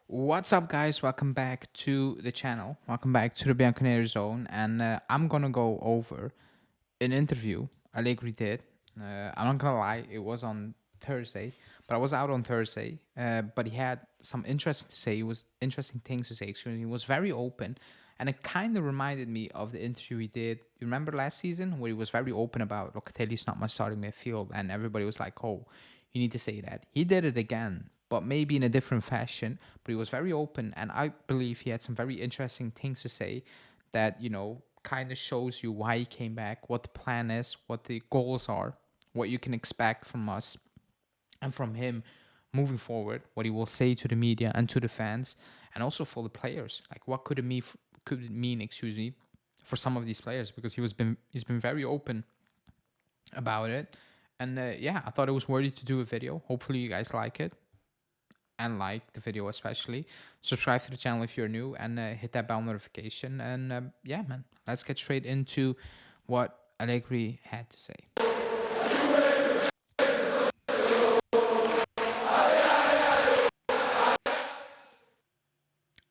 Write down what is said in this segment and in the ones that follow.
What's up, guys? Welcome back to the channel. Welcome back to the Bianconeri Zone. And I'm gonna go over an interview Allegri did. I'm not gonna lie, it was on Thursday, but I was out on Thursday. But he had some interesting to say. He was interesting things to say. Excuse me. He was very open, and it kind of reminded me of the interview he did. You remember last season where he was very open about Locatelli's not my starting midfield, and everybody was like, "Oh, you need to say that." He did it again, but maybe in a different fashion. But he was very open, and I believe he had some very interesting things to say that kind of shows you why he came back, what the plan is, what the goals are, what you can expect from us and from him moving forward, what he will say to the media and to the fans, and also for the players. Like, what could it mean? Excuse me, for some of these players, because he's been very open about it. And yeah, I thought it was worthy to do a video. Hopefully, you guys like it and like the video especially. Subscribe to the channel if you're new and hit that bell notification. And yeah, man, let's get straight into what Allegri had to say.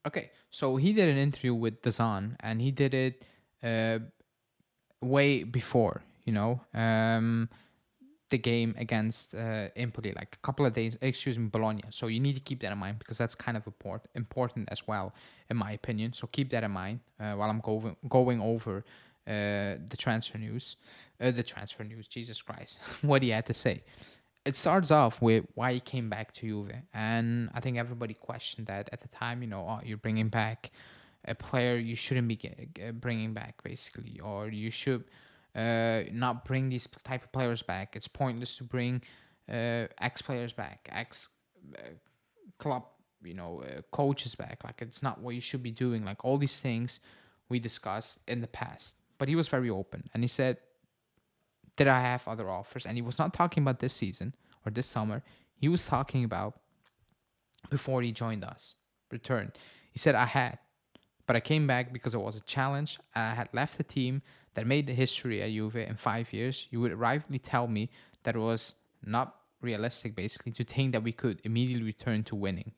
Okay, so he did an interview with Dazan, and he did it uh, way before, the game against Empoli, like a couple of days, excuse me, Bologna. So you need to keep that in mind because that's kind of important as well, in my opinion. So keep that in mind while I'm going over the transfer news. The transfer news, Jesus Christ, what he had to say. It starts off with why he came back to Juve, and I think everybody questioned that at the time. Oh, you're bringing back a player you shouldn't be bringing back, basically, or you should not bring these type of players back. It's pointless to bring ex players back, ex club, coaches back. Like, it's not what you should be doing. Like, all these things we discussed in the past. But he was very open, and he said, "Did I have other offers?" And he was not talking about this season or this summer. He was talking about before he joined us, returned. He said, "I had, but I came back because it was a challenge. I had left a team that made the history at Juve in 5 years. You would rightly tell me that it was not realistic, basically, to think that we could immediately return to winning.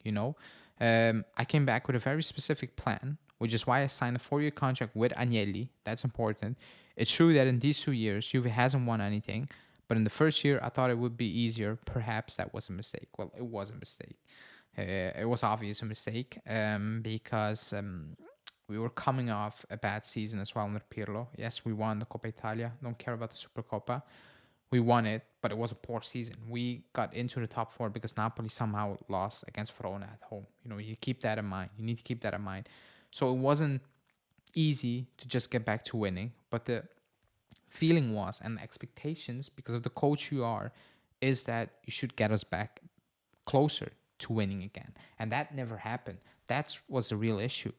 I came back with a very specific plan, which is why I signed a 4-year contract with Agnelli. That's important. It's true that in these 2 years, Juve hasn't won anything, but in the first year, I thought it would be easier. Perhaps that was a mistake." Well, it was a mistake. It was obvious a mistake because we were coming off a bad season as well under Pirlo. Yes, we won the Coppa Italia. Don't care about the Supercoppa. We won it, but it was a poor season. We got into the top four because Napoli somehow lost against Verona at home. You keep that in mind. You need to keep that in mind. So it wasn't easy to just get back to winning, but the feeling was, and the expectations, because of the coach you are, is that you should get us back closer to winning again. And that never happened. That was the real issue.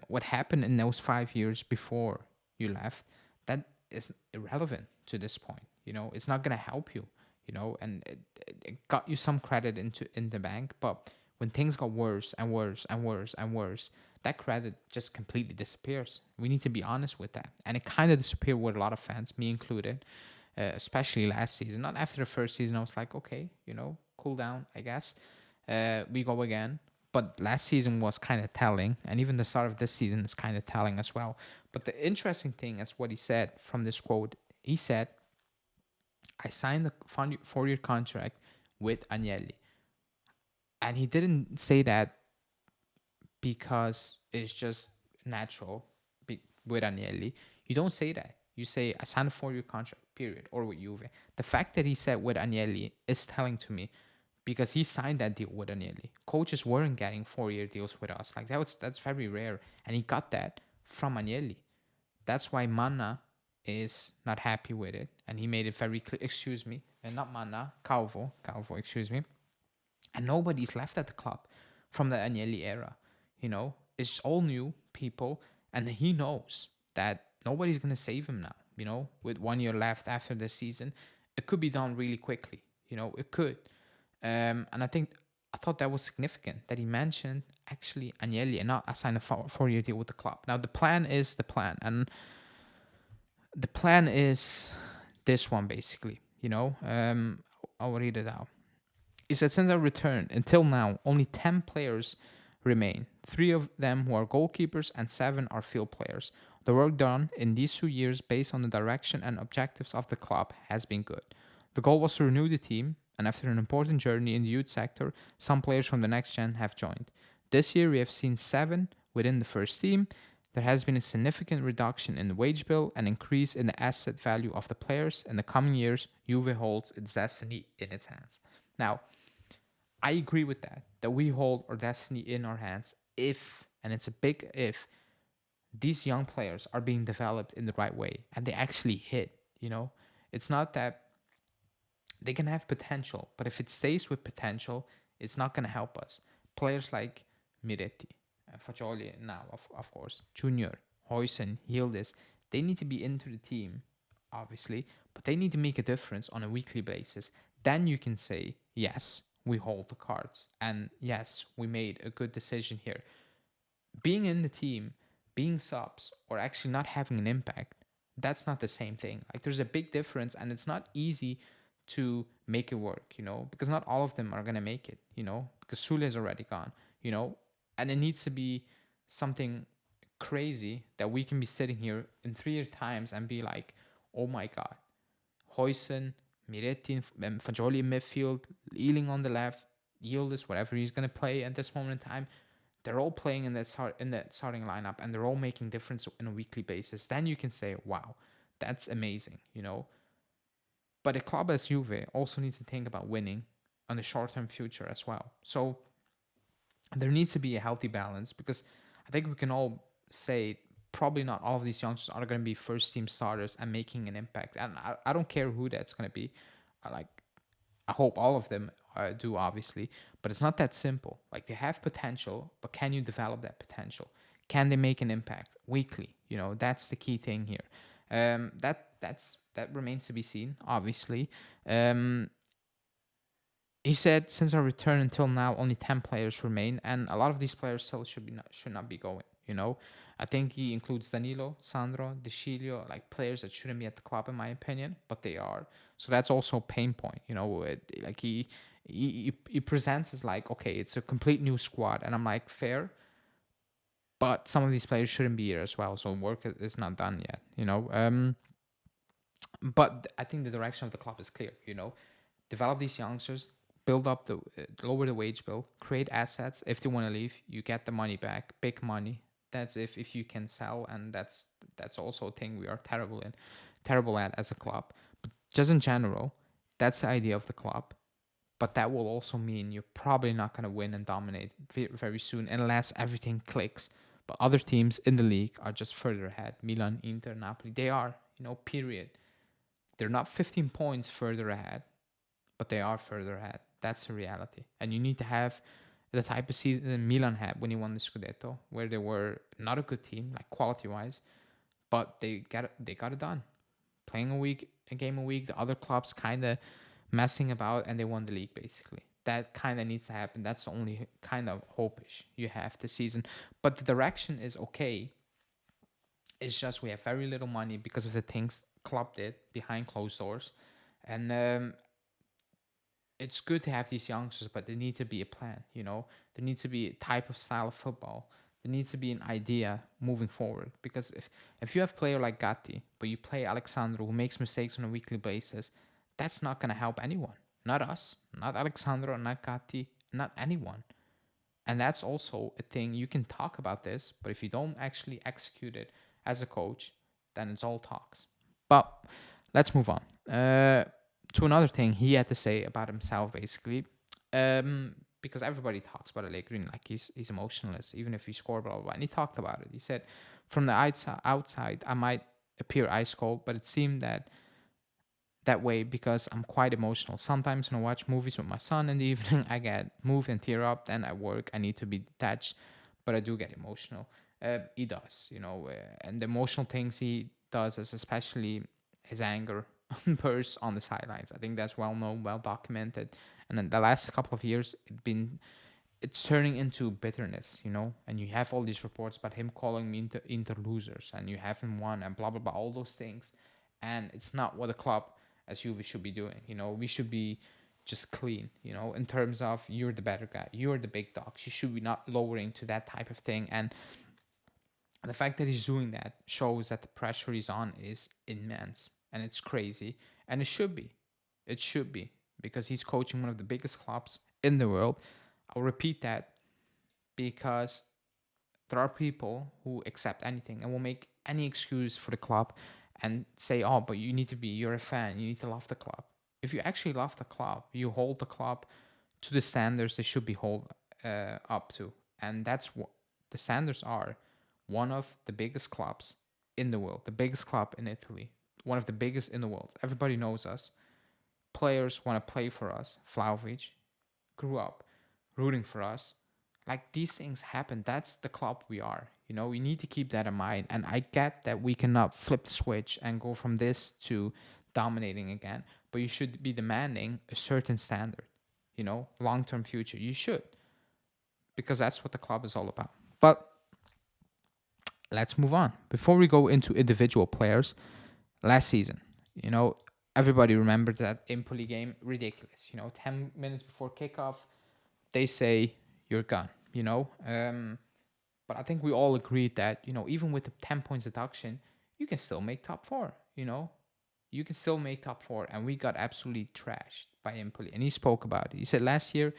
What happened in those 5 years before you left, that is irrelevant to this point. It's not going to help you, and it got you some credit in the bank. But when things got worse and worse and worse and worse, that credit just completely disappears. We need to be honest with that. And it kind of disappeared with a lot of fans, me included, especially last season. Not after the first season, I was like, okay, cool down, I guess. We go again. But last season was kind of telling, and even the start of this season is kind of telling as well. But the interesting thing is what he said from this quote. He said, "I signed a 4-year contract with Agnelli." And he didn't say that because it's just natural with Agnelli. You don't say that. You say, "I signed a 4-year contract, period," or with Juve. The fact that he said with Agnelli is telling to me because he signed that deal with Agnelli. Coaches weren't getting 4-year deals with us. Like, that's very rare. And he got that from Agnelli. That's why Manna is not happy with it. And he made it very clear, excuse me, and not Manna, Calvo, excuse me. And nobody's left at the club from the Agnelli era. It's all new people, and he knows that nobody's gonna save him now. With 1 year left after the season, it could be done really quickly. It could, and I thought that was significant that he mentioned actually Agnelli and not assign a 4-year deal with the club. Now the plan is the plan, and the plan is this one basically. I'll read it out. He said, since our return until now, only 10 players remain. 3 of them who are goalkeepers and 7 are field players. The work done in these 2 years based on the direction and objectives of the club has been good. The goal was to renew the team, and after an important journey in the youth sector, some players from the next gen have joined. This year we have seen 7 within the first team. There has been a significant reduction in the wage bill and increase in the asset value of the players. In the coming years, Juve holds its destiny in its hands. Now, I agree with that we hold our destiny in our hands if, and it's a big if, these young players are being developed in the right way and they actually hit. It's not that they can have potential, but if it stays with potential, it's not going to help us. Players like Miretti, Fagioli now, of course, Junior, Hoysen, Yildiz, they need to be into the team, obviously, but they need to make a difference on a weekly basis. Then you can say, yes, we hold the cards. And yes, we made a good decision here. Being in the team, being subs, or actually not having an impact, that's not the same thing. Like, there's a big difference, and it's not easy to make it work, because not all of them are going to make it, because Sule is already gone, and it needs to be something crazy that we can be sitting here in 3 year times and be like, oh my God, Hoysen, Miretti, Fagioli in midfield, Ealing on the left, Yildiz, whatever he's going to play at this moment in time, they're all playing in that starting lineup, and they're all making difference on a weekly basis. Then you can say, wow, that's amazing. But a club as Juve also needs to think about winning on the short-term future as well. So there needs to be a healthy balance, because I think we can all say probably not all of these youngsters are going to be first-team starters and making an impact. And I don't care who that's going to be. I hope all of them do, obviously, but it's not that simple. Like, they have potential, but can you develop that potential? Can they make an impact weekly? That's the key thing here. That remains to be seen, obviously. He said, since our return until now, only 10 players remain, and a lot of these players still should not be going. I think he includes Danilo, Sandro, De Sciglio, like players that shouldn't be at the club, in my opinion, but they are. So that's also a pain point. Like, he presents as like, okay, it's a complete new squad, and I'm like, fair, but some of these players shouldn't be here as well. So work is not done yet. But I think the direction of the club is clear. Develop these youngsters, build up lower the wage bill, create assets. If they want to leave, you get the money back, big money. That's if you can sell, and that's also a thing we are terrible at as a club. But just in general, that's the idea of the club. But that will also mean you're probably not going to win and dominate very soon unless everything clicks. But other teams in the league are just further ahead. Milan, Inter, Napoli, they are, period. They're not 15 points further ahead, but they are further ahead. That's the reality. And you need to have the type of season Milan had when he won the Scudetto, where they were not a good team, like quality-wise, but they got it done. Playing a game a week, the other clubs kind of messing about, and they won the league, basically. That kind of needs to happen. That's the only kind of hope-ish you have this season. But the direction is okay. It's just we have very little money because of the things club did behind closed doors. And it's good to have these youngsters, but there needs to be a plan. There needs to be a type of style of football. There needs to be an idea moving forward. Because if you have a player like Gatti, but you play Alexandro, who makes mistakes on a weekly basis, that's not going to help anyone. Not us, not Alexandro, not Gatti, not anyone. And that's also a thing. You can talk about this, but if you don't actually execute it as a coach, then it's all talks. But let's move on to another thing he had to say about himself, basically. Because everybody talks about Allegri, like he's emotionless, even if he scored, blah, blah, blah. And he talked about it. He said, from the outside, I might appear ice cold, but it seemed that way because I'm quite emotional. Sometimes when I watch movies with my son in the evening, I get moved and tear up. Then at work, I need to be detached, but I do get emotional. He does, and the emotional things he does is especially his anger bursts on the sidelines. I think that's well known, well documented. And then the last couple of years, it's turning into bitterness, and you have all these reports about him calling me inter losers, and you haven't won, and blah blah blah, all those things. And it's not what a club as Juve should be doing. We should be just clean, in terms of you're the better guy, you're the big dogs. You should be not lowering to that type of thing. And the fact that he's doing that shows that the pressure he's on is immense and it's crazy. And it should be. It should be because he's coaching one of the biggest clubs in the world. I'll repeat that because there are people who accept anything and will make any excuse for the club and say, oh, but you're a fan, you need to love the club. If you actually love the club, you hold the club to the standards they should be held up to. And that's what the standards are. One of the biggest clubs in the world, the biggest club in Italy, one of the biggest in the world. Everybody knows us. Players want to play for us. Vlahovic grew up rooting for us. Like these things happen. That's the club we are. We need to keep that in mind. And I get that we cannot flip the switch and go from this to dominating again. But you should be demanding a certain standard, long-term future. You should. Because that's what the club is all about. But let's move on. Before we go into individual players, last season, everybody remembered that Empoli game, ridiculous. 10 minutes before kickoff, they say you're gone, But I think we all agreed that, even with the 10 points deduction, you can still make top four, You can still make top four. And we got absolutely trashed by Empoli. And he spoke about it. He said last year,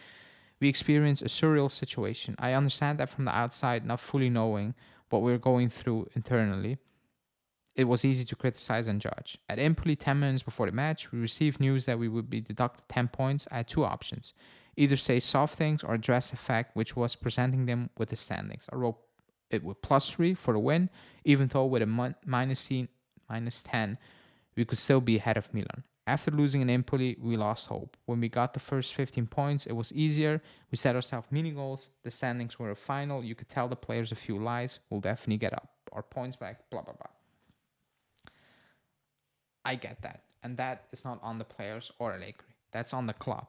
we experienced a surreal situation. I understand that from the outside, not fully knowing what we're going through internally. It was easy to criticize and judge. At Empoli, 10 minutes before the match, we received news that we would be deducted 10 points. I had two options. Either say soft things or address the fact which was presenting them with the standings. I wrote it with +3 for the win, even though with a -10, we could still be ahead of Milan. After losing in Empoli, we lost hope. When we got the first 15 points, it was easier. We set ourselves mini goals. The standings were a final. You could tell the players a few lies. We'll definitely get up. Our points back, blah, blah, blah. I get that. And that is not on the players or Allegri. That's on the club,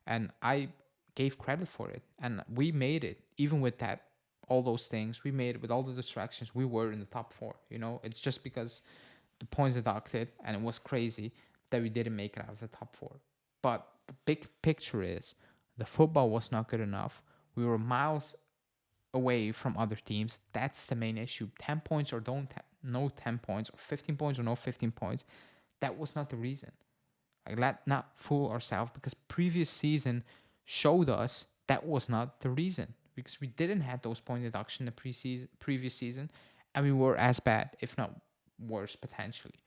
And I gave credit for it. And we made it. Even with that, all those things, we made it with all the distractions. We were in the top four, It's just because the points deducted and it was crazy that we didn't make it out of the top four. But the big picture is the football was not good enough. We were miles away from other teams. That's the main issue. 10 points or no 10 points, or 15 points or no 15 points. That was not the reason. Let's not fool ourselves, because previous season showed us that was not the reason, because we didn't have those point deduction in the previous season, and we were as bad, if not worse, potentially.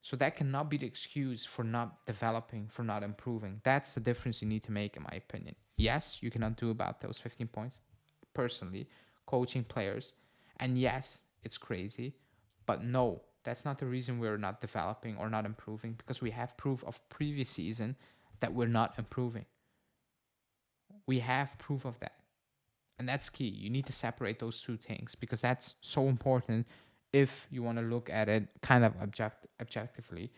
So that cannot be the excuse for not developing, for not improving. That's the difference you need to make, in my opinion. Yes, you cannot do about those 15 points, personally, coaching players. And yes, it's crazy. But no, that's not the reason we're not developing or not improving, because we have proof of previous season that we're not improving. We have proof of that. And that's key. You need to separate those two things, because that's so important if you want to look at it kind of objectively.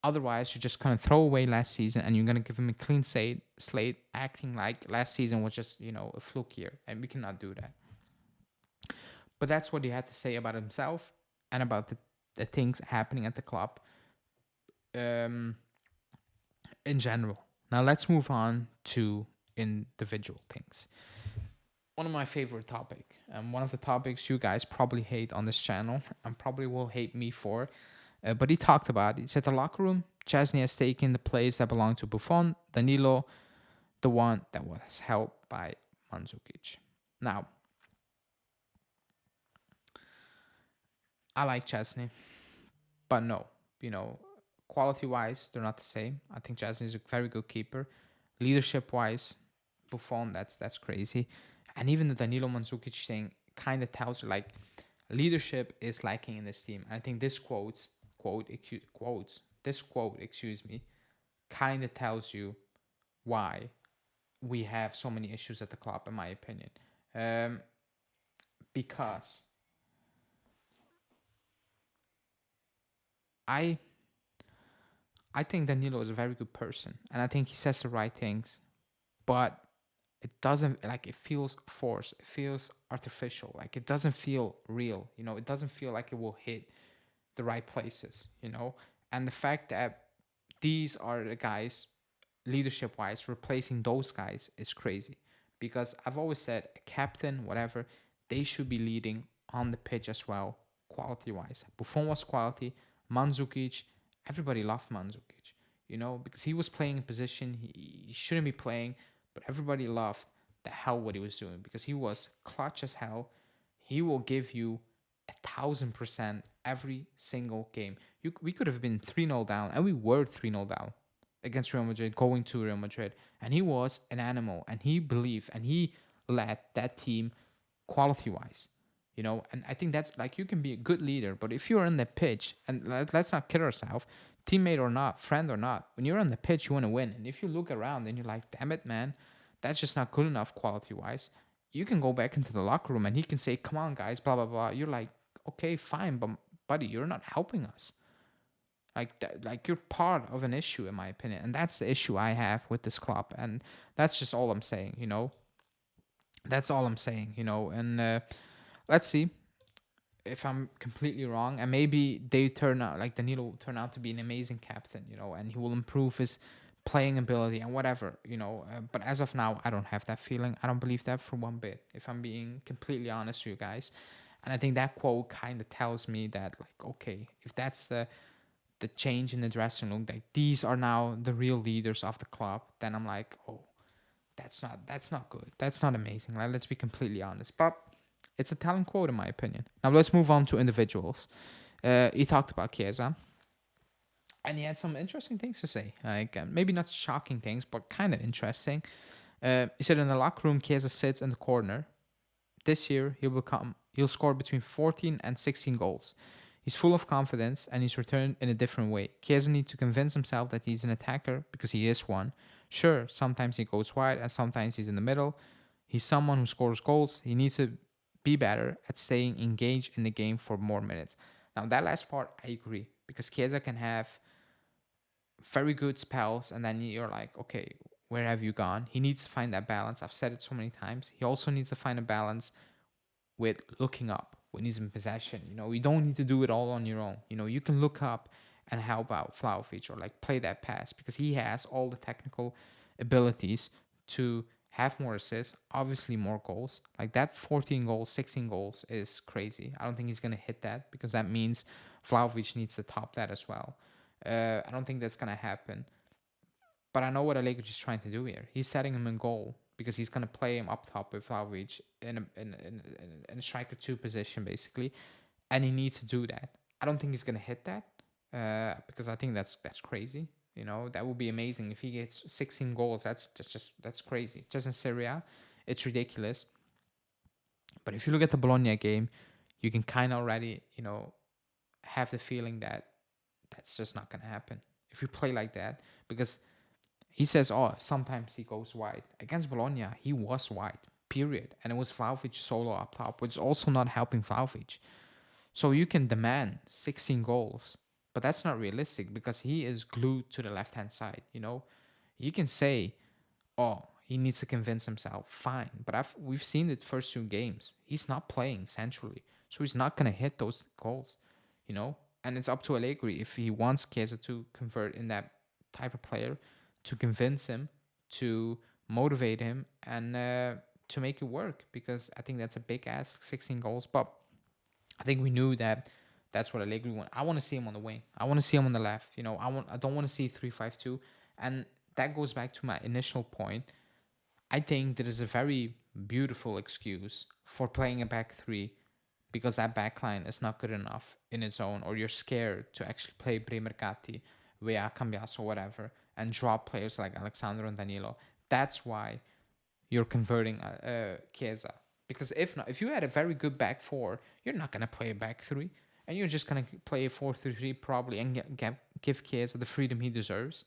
Otherwise, you just kind of throw away last season and you're going to give him a clean slate, acting like last season was just, a fluke year. And we cannot do that. But that's what he had to say about himself and about the things happening at the club in general. Now, let's move on to individual things. One of my favorite topic, and one of the topics you guys probably hate on this channel and probably will hate me for, but he talked about it. He said the locker room, Chesney has taken the place that belonged to Buffon, Danilo, the one that was held by Mandzukic. Now, I like Chesney, but no, quality-wise, they're not the same. I think Chesney is a very good keeper. Leadership-wise, Buffon, that's crazy. And even the Danilo Mandzukic thing kind of tells you, leadership is lacking in this team. And I think this quote, kind of tells you why we have so many issues at the club, in my opinion. Because I think Danilo is a very good person, and I think he says the right things, but it doesn't, it feels forced. It feels artificial. It doesn't feel real. It doesn't feel like it will hit the right places, And the fact that these are the guys leadership wise, replacing those guys is crazy. Because I've always said a captain, whatever, they should be leading on the pitch as well, quality wise. Buffon was quality, Mandzukic, everybody loved Mandzukic, because he was playing a position he shouldn't be playing, but everybody loved the hell what he was doing because he was clutch as hell. He will give you 1,000% every single game. We could have been 3-0 down, and we were 3-0 down against Real Madrid, going to Real Madrid. And he was an animal, and he believed, and he led that team quality-wise. And I think that's like, you can be a good leader, but if you're on the pitch, and let's not kid ourselves, teammate or not, friend or not, when you're on the pitch, you want to win. And if you look around and you're like, damn it, man, that's just not good enough quality-wise, you can go back into the locker room and he can say, come on, guys, blah, blah, blah. You're like, okay, fine, but buddy, you're not helping us. Like you're part of an issue, in my opinion. And that's the issue I have with this club. And that's just all I'm saying, That's all I'm saying, And let's see if I'm completely wrong. And maybe they turn out, like Danilo will turn out to be an amazing captain, and he will improve his playing ability and whatever, But as of now, I don't have that feeling. I don't believe that for one bit, if I'm being completely honest with you guys. And I think that quote kind of tells me that, like, okay, if that's the change in the dressing room, like these are now the real leaders of the club, then I'm like, oh, that's not good. That's not amazing. Like, let's be completely honest. But it's a talent quote, in my opinion. Now let's move on to individuals. He talked about Chiesa, and he had some interesting things to say. Like maybe not shocking things, but kind of interesting. He said in the locker room, Chiesa sits in the corner. This year, he'll score between 14 and 16 goals. He's full of confidence and he's returned in a different way. Chiesa needs to convince himself that he's an attacker because he is one. Sure, sometimes he goes wide and sometimes he's in the middle. He's someone who scores goals. He needs to be better at staying engaged in the game for more minutes. Now, that last part, I agree, because Chiesa can have very good spells and then you're like, okay, where have you gone? He needs to find that balance. I've said it so many times. He also needs to find a balance with looking up when he's in possession. You don't need to do it all on your own. You can look up and help out Vlahovic or like play that pass because he has all the technical abilities to have more assists, obviously more goals. Like that 14 goals, 16 goals is crazy. I don't think he's going to hit that because that means Vlahovic needs to top that as well. I don't think that's going to happen. But I know what Allegri is trying to do here. He's setting him in goal because he's going to play him up top with Vlahovic in a striker 2 position, basically. And he needs to do that. I don't think he's going to hit that because I think that's crazy. That would be amazing. If he gets 16 goals, that's crazy. Just in Serie A, it's ridiculous. But if you look at the Bologna game, you can kind of already, have the feeling that that's just not going to happen if you play like that. Because he says, oh, sometimes he goes wide. Against Bologna, he was wide, period. And it was Vlahovic solo up top, which is also not helping Vlahovic. So you can demand 16 goals, but that's not realistic because he is glued to the left-hand side, You can say, oh, he needs to convince himself. Fine. But we've seen it first 2 games. He's not playing centrally. So he's not going to hit those goals, And it's up to Allegri if he wants Chiesa to convert in that type of player, to convince him, to motivate him, and to make it work. Because I think that's a big ask, 16 goals. But I think we knew that that's what Allegri wants. I want to see him on the wing. I want to see him on the left. I don't want to see 3-5-2. And that goes back to my initial point. I think there is a very beautiful excuse for playing a back 3 because that back line is not good enough in its own, or you're scared to actually play Bremercati, Vea, Cambiaso, whatever, and drop players like Alexandro and Danilo. That's why you're converting Chiesa. Because if you had a very good back 4, you're not going to play a back 3. And you're just going to play a 4-3-3 probably and give Chiesa the freedom he deserves.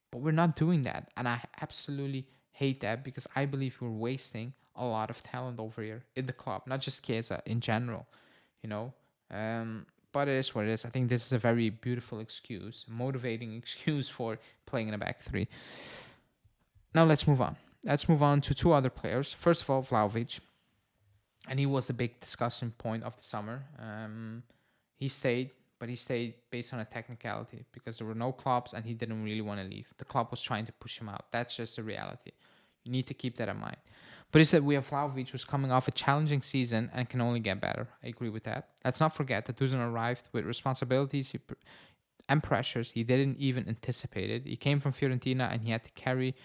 But we're not doing that. And I absolutely hate that because I believe we're wasting a lot of talent over here in the club. Not just Chiesa, in general, But it is what it is. I think this is a very beautiful excuse, motivating excuse for playing in a back 3. Now let's move on. Let's move on to 2 other players. First of all, Vlahovic. And he was the big discussion point of the summer. He stayed but he stayed based on a technicality because there were no clubs and he didn't really want to leave. The club was trying to push him out. That's just the reality. You need to keep that in mind. But he said we have Vlahovic, who's coming off a challenging season and can only get better. I agree with that. Let's not forget that Dusan arrived with responsibilities and pressures he didn't even anticipate it. He came from Fiorentina and he had to carry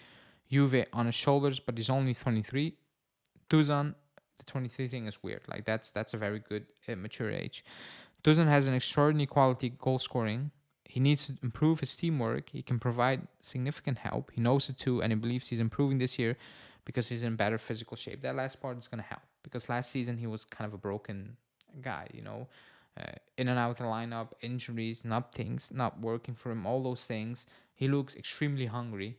Juve on his shoulders, but he's only 23. Dusan, the 23 thing is weird. Like that's a very good mature age. Dusan has an extraordinary quality goal scoring. He needs to improve his teamwork. He can provide significant help. He knows it too, and he believes he's improving this year because he's in better physical shape. That last part is going to help because last season he was kind of a broken guy, in and out of the lineup, injuries, not things, not working for him, all those things. He looks extremely hungry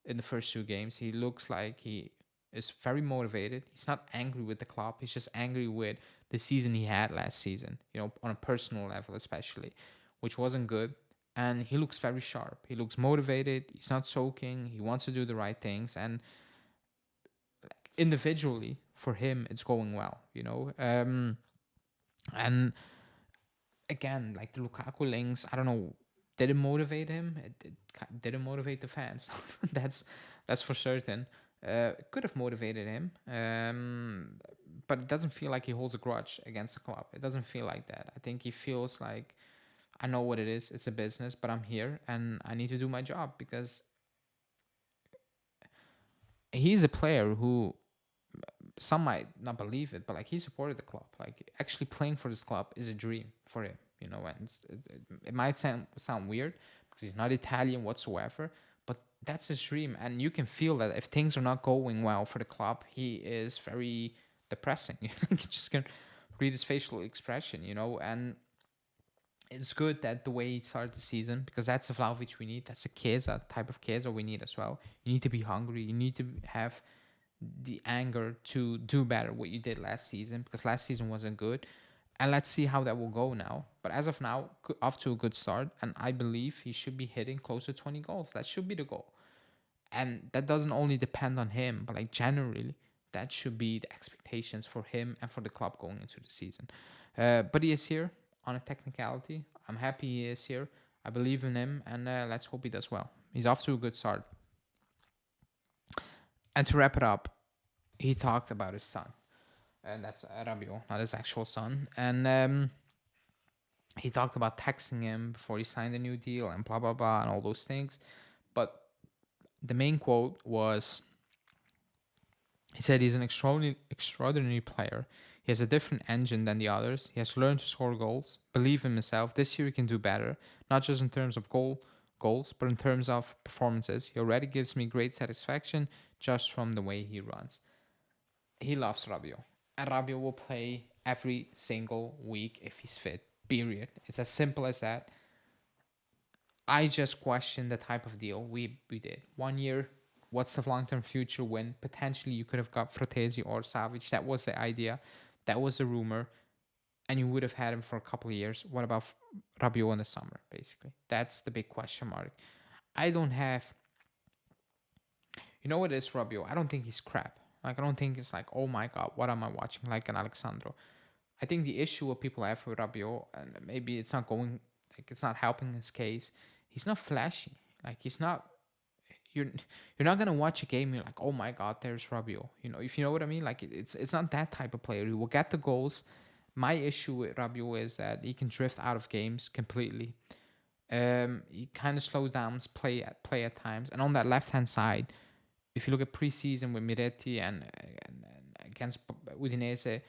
in the first two games. He looks like he is very motivated. He's not angry with the club. He's just angry with the season he had last season, on a personal level especially, which wasn't good. And he looks very sharp. He looks motivated. He's not soaking. He wants to do the right things. And individually, for him, it's going well, and again, like the Lukaku links, I don't know, did it motivate him? It didn't motivate the fans. that's for certain. It could have motivated him, but it doesn't feel like he holds a grudge against the club. It doesn't feel like that. I think he feels like, I know what it is. It's a business, but I'm here and I need to do my job because he's a player who, some might not believe it, but like he supported the club. Like actually playing for this club is a dream for him, and it might sound weird because he's not Italian whatsoever, but that's his dream. And you can feel that if things are not going well for the club, he is very depressing. You just can read his facial expression, and it's good that the way he started the season, because that's a Vlahovic we need. That's a Chiesa type of Chiesa we need as well. You need to be hungry. You need to have the anger to do better what you did last season, because last season wasn't good. And let's see how that will go now. But as of now, off to a good start. And I believe he should be hitting close to 20 goals. That should be the goal. And that doesn't only depend on him, but like generally, that should be the expectations for him and for the club going into the season. But he is here on a technicality. I'm happy he is here. I believe in him, and let's hope he does well. He's off to a good start. And to wrap it up, he talked about his son, and that's Rabiot, not his actual son. And he talked about texting him before he signed a new deal and blah, blah, blah, and all those things. But the main quote was, he said he's an extraordinary player. He has a different engine than the others. He has learned to score goals, believe in himself. This year he can do better, not just in terms of goals, but in terms of performances. He already gives me great satisfaction just from the way he runs. He loves Rabiot, and Rabiot will play every single week if he's fit, period. It's as simple as that. I just question the type of deal we did. 1 year, what's the long-term future when potentially you could have got Fratesi or Savic? That was the idea. That was the rumor. And you would have had him for a couple of years. What about Rabiot in the summer, basically? That's the big question mark. I don't have... You know what it is, Rabiot? I don't think he's crap. Like, I don't think it's like, oh my God, what am I watching? Like an Alexandro. I think the issue what people have with Rabiot, and maybe it's not going... Like, it's not helping his case. He's not flashy. Like, he's not... You're not gonna watch a game. You're like, oh my God, there's Rabiot. If you know what I mean. Like it's not that type of player. He will get the goals. My issue with Rabiot is that he can drift out of games completely. He kind of slows down play at times. And on that left hand side, if you look at preseason with Miretti and against Udinese,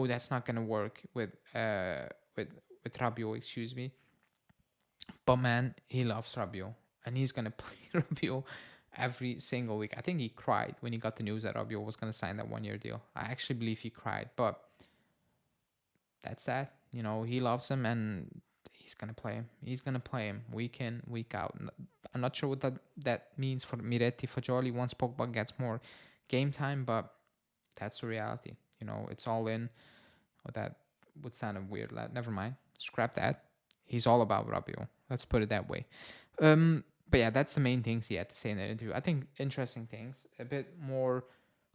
that's not gonna work with Rabiot. Excuse me. But man, he loves Rabiot. And he's going to play Rabiot every single week. I think he cried when he got the news that Rabiot was going to sign that 1 year deal. I actually believe he cried. But that's that. He loves him and he's going to play him. He's going to play him week in, week out. I'm not sure what that means for Miretti, for Fagioli once Pogba gets more game time. But that's the reality. It's all in. Oh, that would sound weird. Never mind. Scrap that. He's all about Rabiot. Let's put it that way. But yeah, that's the main things he had to say in the interview. I think interesting things, a bit more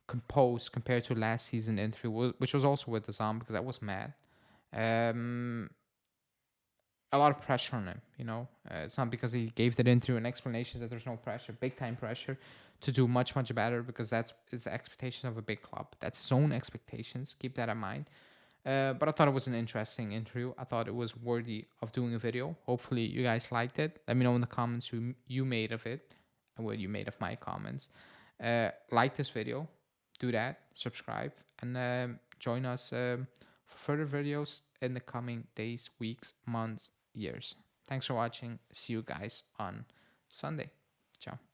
composed compared to last season interview, which was also with the Zom, because I was mad. a lot of pressure on him. It's not because he gave that interview and explanations that there's no pressure, big time pressure to do much better, because that's his expectation of a big club. That's his own expectations. Keep that in mind. But I thought it was an interesting interview. I thought it was worthy of doing a video. Hopefully you guys liked it. Let me know in the comments who you made of it and what you made of my comments. Like this video, do that, subscribe, and join us for further videos in the coming days, weeks, months, years. Thanks for watching. See you guys on Sunday. Ciao.